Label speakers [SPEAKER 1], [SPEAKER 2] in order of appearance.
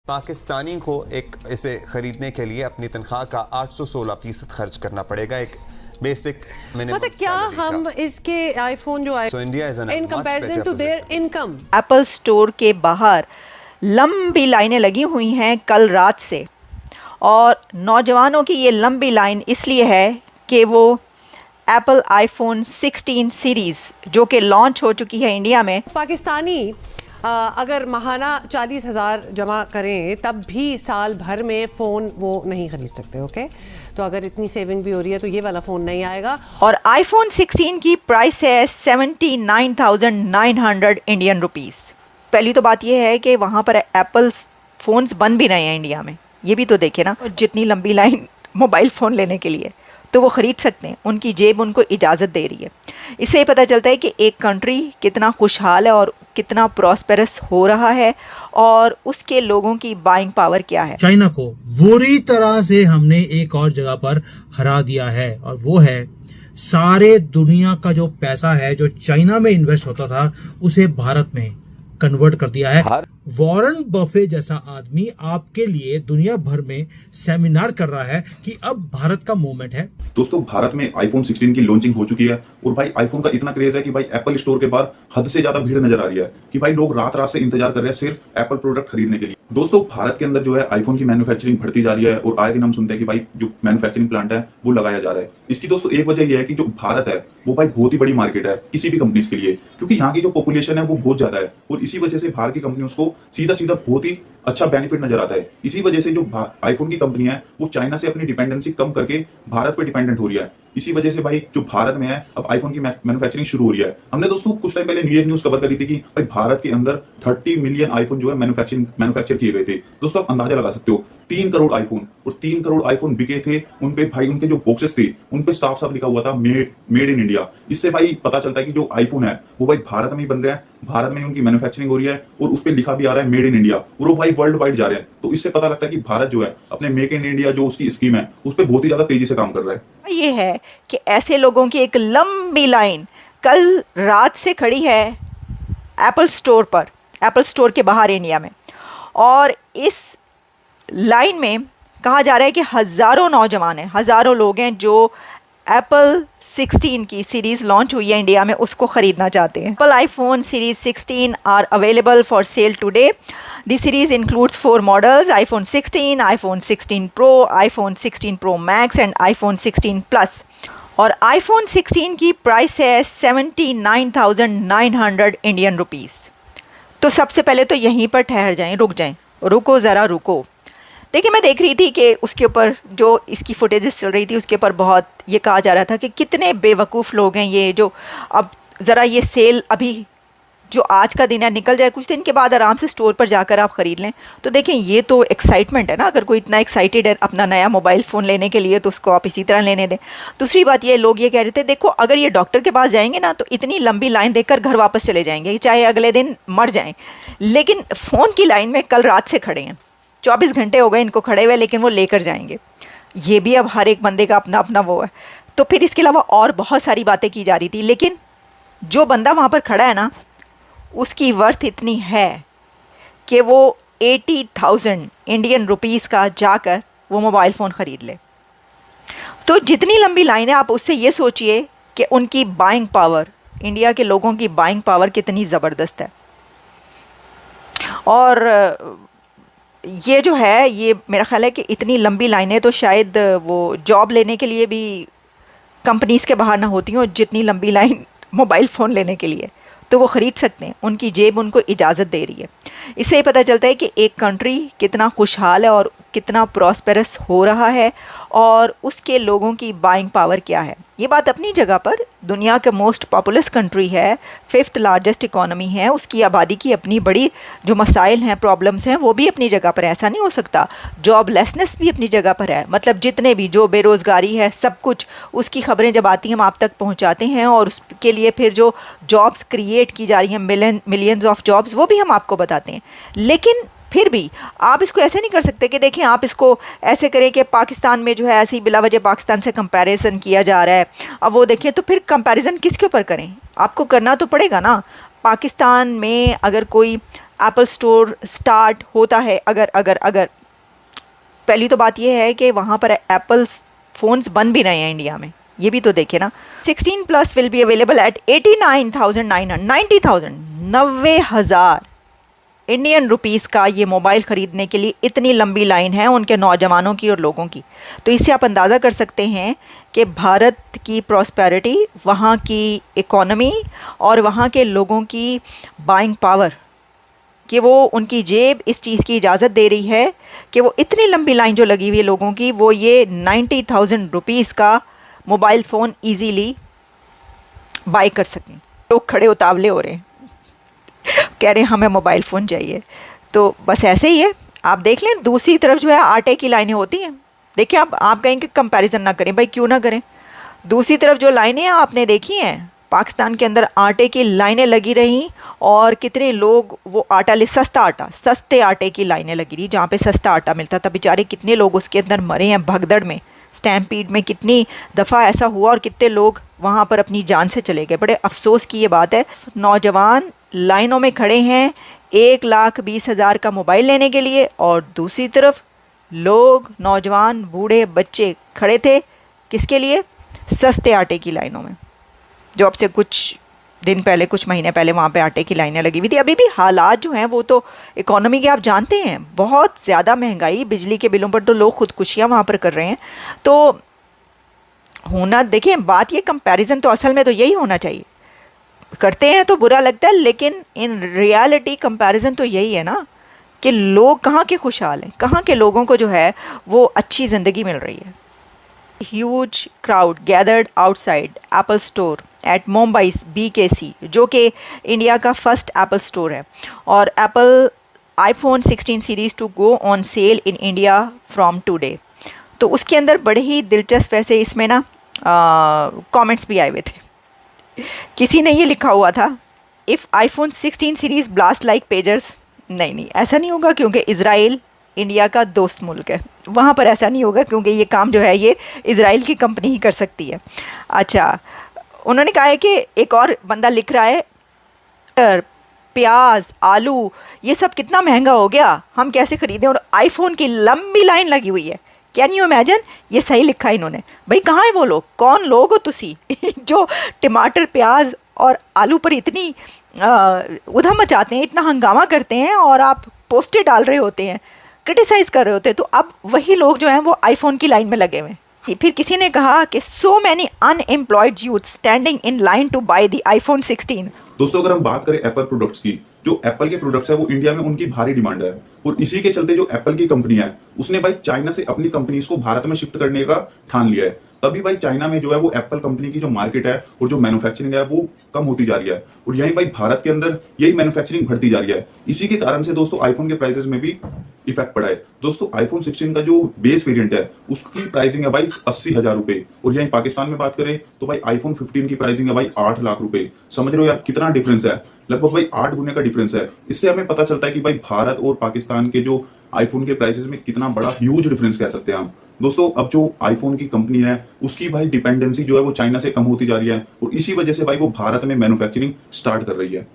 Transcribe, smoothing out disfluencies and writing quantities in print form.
[SPEAKER 1] पाकिस्तानी को इसे खरीदने के लिए अपनी तनख्वाह का 816% खर्च करना पड़ेगा, एक बेसिक मिनिमम
[SPEAKER 2] मतलब क्या हम इसके आईफोन जो
[SPEAKER 1] So India is in a
[SPEAKER 2] in
[SPEAKER 1] much
[SPEAKER 2] comparison
[SPEAKER 1] better
[SPEAKER 2] to there
[SPEAKER 1] position.
[SPEAKER 2] Income.
[SPEAKER 3] Apple store के बाहर लंबी लाइनें लगी हुई हैं कल रात से, और नौजवानों की ये लंबी लाइन इसलिए है कि वो एप्पल आईफोन 16 सीरीज़ जो कि लॉन्च हो चुकी है इंडिया में।
[SPEAKER 2] पाकिस्तानी अगर माहाना 40,000 जमा करें तब भी साल भर में फ़ोन वो नहीं ख़रीद सकते। ओके, तो अगर इतनी सेविंग भी हो रही है तो ये वाला फ़ोन नहीं आएगा।
[SPEAKER 3] और आईफोन 16 की प्राइस है 79,900 इंडियन रुपीस। पहली तो बात यह है कि वहाँ पर एप्पल फ़ोन्स बन भी रहे हैं इंडिया में, ये भी तो देखे ना। जितनी लंबी लाइन मोबाइल फ़ोन लेने के लिए तो वो ख़रीद सकते हैं, उनकी जेब उनको इजाज़त दे रही है। इससे ही पता चलता है कि एक कंट्री कितना खुशहाल है और कितना प्रॉस्पेरस हो रहा है और उसके लोगों की बाइंग पावर क्या है।
[SPEAKER 4] चाइना को बुरी तरह से हमने एक और जगह पर हरा दिया है, और वो है सारे दुनिया का जो पैसा है जो चाइना में इन्वेस्ट होता था उसे भारत में कन्वर्ट कर दिया है। वॉरेन बफे जैसा आदमी आपके लिए दुनिया भर में सेमिनार कर रहा है कि अब भारत का मूवमेंट है।
[SPEAKER 5] दोस्तों, भारत में आईफोन 16 की लॉन्चिंग हो चुकी है और भाई आईफोन का इतना क्रेज है कि भाई एप्पल स्टोर के बाहर हद से ज्यादा भीड़ नजर आ रही है कि भाई लोग रात रात से इंतजार कर रहे हैं सिर्फ एप्पल प्रोडक्ट खरीदने के लिए। दोस्तों, भारत के अंदर जो है आईफोन की मैन्युफैक्चरिंग बढ़ती जा रही है और आए दिन हम सुनते हैं कि भाई जो मैन्युफैक्चरिंग प्लांट है वो लगाया जा रहा है। इसकी दोस्तों एक वजह यह है कि जो भारत है वो भाई बहुत ही बड़ी मार्केट है किसी भी कंपनीज के लिए, क्योंकि यहाँ की जो पॉपुलेशन है वो बहुत ज्यादा है और इसी वजह से बाहर की कंपनियों को सीधा सीधा बहुत ही अच्छा बेनिफिट नजर आता है। इसी वजह से जो आईफोन की कंपनी है वो चाइना से अपनी डिपेंडेंसी कम करके भारत पे डिपेंडेंट हो रही है। इसी वजह से भाई जो भारत में है अब आईफोन की मैन्युफैक्चरिंग शुरू हो रही है। हमने दोस्तों कुछ टाइम पहले न्यूज कवर करी थी कि भाई भारत के अंदर 30 मिलियन आईफोन जो है मैन्युफैक्चर किए गए थे। दोस्तों, आप अंदाजा लगा सकते हो 3 करोड़ आईफोन, और 3 करोड़ आईफोन बिके थे। उनपे भाई उनके जो बॉक्सेस थे उनपे साफ साफ लिखा हुआ था मेड इन इंडिया। इससे भाई पता चलता है कि जो आईफोन है वो भाई भारत में ही बन रहा है, भारत में उनकी मैन्युफैक्चरिंग हो रही है और उस पर लिखा भी आ रहा है मेड इन इंडिया, और वो भाई वर्ल्ड वाइड जा रहे हैं। तो इससे पता लगता है कि भारत जो है अपने मेक इन इंडिया जो उसकी स्कीम है उस पर बहुत ही ज्यादा तेजी से काम कर रहा है।
[SPEAKER 3] ये है कि ऐसे लोगों की एक लंबी लाइन कल रात से खड़ी है एप्पल स्टोर पर, एप्पल स्टोर के बाहर इंडिया में, और इस लाइन में कहा जा रहा है कि हज़ारों नौजवान हैं, हज़ारों लोग हैं जो एप्पल 16 की सीरीज़ लॉन्च हुई है इंडिया में उसको ख़रीदना चाहते हैं। Apple iPhone series 16 are available for sale today. The series includes 4 models: iPhone 16, iPhone 16 Pro, iPhone 16 Pro Max and iPhone 16 plus. और आईफोन 16 की प्राइस है 79,900 इंडियन रुपीस। तो सबसे पहले तो यहीं पर ठहर जाएं, रुको ज़रा रुको। देखिए, मैं देख रही थी कि उसके ऊपर जो इसकी फुटेजेस चल रही थी उसके ऊपर बहुत ये कहा जा रहा था कि कितने बेवकूफ़ लोग हैं ये, जो अब ज़रा ये सेल अभी जो आज का दिन है निकल जाए, कुछ दिन के बाद आराम से स्टोर पर जाकर आप ख़रीद लें। तो देखें, ये तो एक्साइटमेंट है ना। अगर कोई इतना एक्साइटेड है अपना नया मोबाइल फ़ोन लेने के लिए तो उसको आप इसी तरह लेने दें। दूसरी बात ये, लोग ये कह रहे थे देखो अगर ये डॉक्टर के पास जाएंगे ना तो इतनी लंबी लाइन देखकर घर वापस चले जाएंगे, चाहे अगले दिन मर जाएं। लेकिन फ़ोन की लाइन में कल रात से खड़े हैं, 24 घंटे हो गए इनको खड़े हुए, लेकिन वो लेकर जाएंगे। ये भी अब हर एक बंदे का अपना अपना वो है। तो फिर इसके अलावा और बहुत सारी बातें की जा रही थी, लेकिन जो बंदा वहाँ पर खड़ा है ना उसकी वर्थ इतनी है कि वो 80,000 इंडियन रुपीस का जाकर वो मोबाइल फ़ोन ख़रीद ले। तो जितनी लंबी लाइन है आप उससे ये सोचिए कि उनकी बाइंग पावर, इंडिया के लोगों की बाइंग पावर कितनी ज़बरदस्त है। और ये जो है, ये मेरा ख्याल है कि इतनी लंबी लाइनें तो शायद वो जॉब लेने के लिए भी कंपनीज़ के बाहर ना होती हों जितनी लंबी लाइन मोबाइल फ़ोन लेने के लिए, तो वो ख़रीद सकते हैं, उनकी जेब उनको इजाज़त दे रही है। इससे ही पता चलता है कि एक कंट्री कितना खुशहाल है और कितना प्रॉस्पेरस हो रहा है और उसके लोगों की बाइंग पावर क्या है। ये बात अपनी जगह पर, दुनिया के मोस्ट पॉपुलस कंट्री है, 5th लार्जेस्ट इकॉनमी है, उसकी आबादी की अपनी बड़ी जो मसाइल हैं, प्रॉब्लम्स हैं, वो भी अपनी जगह पर। ऐसा नहीं हो सकता। जॉबलेसनेस भी अपनी जगह पर है, मतलब जितने भी जो बेरोज़गारी है सब कुछ, उसकी खबरें जब आती हैं हम आप तक पहुंचाते हैं, और उसके लिए फिर जो जॉब्स क्रिएट की जा रही हैं, मिलियंस ऑफ जॉब्स, वो भी हम आपको बताते हैं। लेकिन फिर भी आप इसको ऐसे नहीं कर सकते कि देखें आप इसको ऐसे करें कि पाकिस्तान में जो है ऐसे ही बिलावजह पाकिस्तान से कंपैरिजन किया जा रहा है। अब वो देखें तो फिर कंपैरिजन किसके ऊपर करें? आपको करना तो पड़ेगा ना। पाकिस्तान में अगर कोई एप्पल स्टोर स्टार्ट होता है, अगर पहली तो बात यह है कि वहाँ पर एप्पल फ़ोन्स बन भी रहे हैं इंडिया में, ये भी तो देखे ना। 16 plus will be available at 89,900 90,000 90,000 Indian rupees का ये मोबाइल ख़रीदने के लिए इतनी लंबी लाइन है उनके नौजवानों की और लोगों की। तो इससे आप अंदाज़ा कर सकते हैं कि भारत की प्रॉस्पेरिटी, वहाँ की इकोनॉमी और वहाँ के लोगों की बाइंग पावर, कि वो उनकी जेब इस चीज़ की इजाज़त दे रही है कि वो इतनी लंबी लाइन जो लगी हुई है लोगों की, वो ये 90,000 रुपीज़ का मोबाइल फ़ोन ईजीली बाय कर सकें। लोग खड़े उतावले हो रहे हैं, कह रहे हैं हमें मोबाइल फ़ोन चाहिए। तो बस ऐसे ही है, आप देख लें दूसरी तरफ जो है आटे की लाइनें होती हैं। देखिए आप कहेंगे कंपैरिजन ना करें, भाई क्यों ना करें। दूसरी तरफ जो लाइनें आपने देखी हैं, पाकिस्तान के अंदर आटे की लाइनें लगी रहीं और कितने लोग वो आटा सस्ते आटे की लाइनें लगी रही, जहाँ पे सस्ता आटा मिलता था। बेचारे कितने लोग उसके अंदर मरे हैं भगदड़ में, स्टैम्पीड में कितनी दफ़ा ऐसा हुआ और कितने लोग वहाँ पर अपनी जान से चले गए। बड़े अफसोस की ये बात है। नौजवान लाइनों में खड़े हैं 1,20,000 का मोबाइल लेने के लिए, और दूसरी तरफ लोग, नौजवान, बूढ़े, बच्चे खड़े थे किसके लिए? सस्ते आटे की लाइनों में, जो अब से कुछ दिन पहले, कुछ महीने पहले वहाँ पे आटे की लाइनें लगी हुई थी। अभी भी हालात जो हैं वो तो इकोनॉमी के आप जानते हैं, बहुत ज़्यादा महंगाई, बिजली के बिलों पर तो लोग खुदकुशियाँ वहाँ पर कर रहे हैं। तो होना, देखिए बात ये कंपैरिजन तो असल में तो यही होना चाहिए। करते हैं तो बुरा लगता है, लेकिन इन रियलिटी कंपैरिजन तो यही है ना कि लोग कहाँ के खुशहाल हैं, कहाँ के लोगों को जो है वो अच्छी ज़िंदगी मिल रही है। Huge crowd gathered outside Apple store at मुंबई's BKC, जो कि इंडिया का फर्स्ट एप्पल स्टोर है, और Apple iPhone 16 series to go on sale in India from today. तो उसके अंदर बड़े ही दिलचस्प ऐसे इसमें ना कमेंट्स भी आए हुए थे। किसी ने ये लिखा हुआ था, if iPhone 16 series blast like pagers. नहीं, ऐसा नहीं होगा, क्योंकि इज़राइल इंडिया का दोस्त मुल्क है, वहाँ पर ऐसा नहीं होगा, क्योंकि ये काम जो है ये इज़राइल की कंपनी ही कर सकती है। अच्छा, उन्होंने कहा है कि एक और बंदा लिख रहा है, प्याज, आलू, ये सब कितना महंगा हो गया, हम कैसे ख़रीदें, और आईफोन की लंबी लाइन लगी हुई है। Can you imagine? ये सही लिखा है इन्होंने। भाई कहाँ है वो लोग, कौन लोग हो तुसी जो टमाटर, प्याज और आलू पर इतनी उधम मचाते हैं, इतना हंगामा करते हैं, और आप पोस्टर डाल रहे होते हैं, क्रिटिसाइज़ कर रहे होते हैं। तो अब वही लोग जो हैं वो आईफोन की लाइन में लगे हुए हैं। फिर किसी ने कहा कि so many unemployed youth standing in line to buy the iPhone 16।
[SPEAKER 5] दोस्तों अगर हम बात करें एप्पल प्रोडक्ट्स की, जो एप्पल के प्रोडक्ट्स है वो इंडिया में उनकी भारी डिमांड है, और इसी के चलते जो एप्पल की कंपनी है उसने भाई चाइना से अपनी कंपनीज को भारत में शिफ्ट करने का ठान लिया है। तभी भाई चाइना में जो है वो एप्पल कंपनी की जो मार्केट है और जो मैन्युफैक्चरिंग है वो कम होती जा रही है, और यही भाई भारत के अंदर यही मैन्युफैक्चरिंग बढ़ती जा रही है। इसी के कारण से दोस्तों आईफोन के प्राइसेस में भी इफेक्ट पड़ा है। दोस्तों आईफोन 16 का जो बेस वेरिएंट है उसकी प्राइसिंग है भाई 80,000 रुपए, और यही पाकिस्तान में बात करें तो भाई आईफोन 15 की प्राइसिंग है भाई 8 लाख रुपए। समझ रहे हो यार कितना डिफरेंस है, लगभग भाई 8 गुने का डिफरेंस है। इससे हमें पता चलता है कि भाई भारत और पाकिस्तान के जो आईफोन के प्राइसेस में कितना बड़ा ह्यूज डिफरेंस कह सकते हैं हम। दोस्तों अब जो आईफोन की कंपनी है उसकी भाई डिपेंडेंसी जो है वो चाइना से कम होती जा रही है, और इसी वजह से भाई वो भारत में मैन्युफैक्चरिंग स्टार्ट कर रही है।